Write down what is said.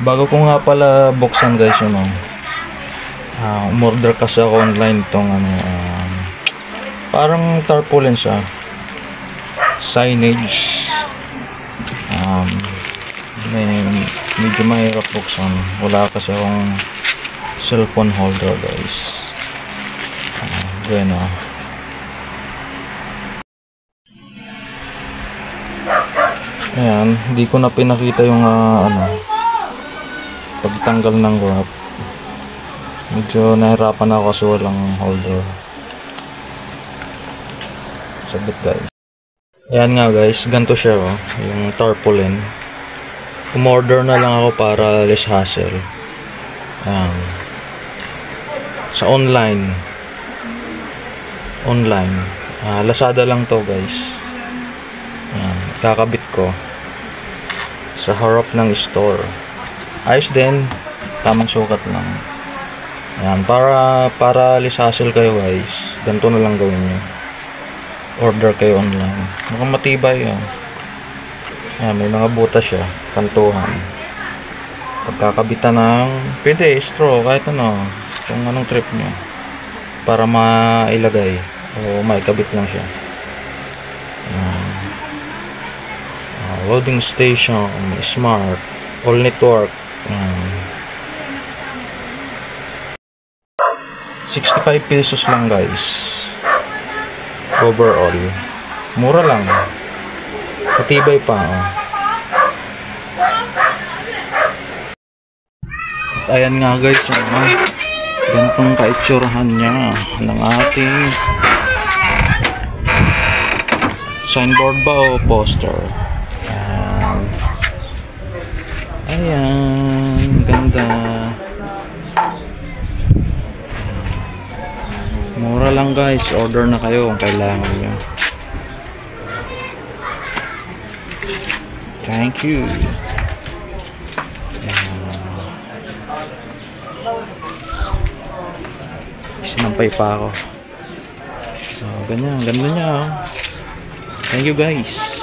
Bago ko nga pala buksan guys yung umorder kasi ako online itong parang tarpaulin siya, signage. Medyo mahirap buksan, wala kasi akong cellphone holder guys. Bueno, ayan, hindi ko na pinakita yung pagtanggal ng wrap. Medyo nahirapan ako kasi walang holder. Sabit guys. Ayan nga guys, ganito siya yung tarpaulin. Umorder na lang ako para less hassle. Ayan. Sa online. Lazada lang to guys. Ayan, kakabit ko sa harap ng store. Ayos din, tamang sukat lang. Ayan, para less hassle kayo guys, ganito na lang gawin nyo. Order kayo online. Mukhang matibay yun. Ayan, may mga butas siya, kantuhan. Pagkakabitan ng pwede straw, kahit kung anong trip nyo, para mailagay o maikabit lang siya. Loading station, smart, all network. 65 pesos lang guys overall, mura lang, matibay pa. Ayan nga guys, ganitong kaitsurahan niya ng ating signboard ba o poster. Ayan, ganda. Mura lang guys, order na kayo kung kailangan nyo. Thank you. Sinampay pa ako. So ganyan, ganda niya. Thank you guys.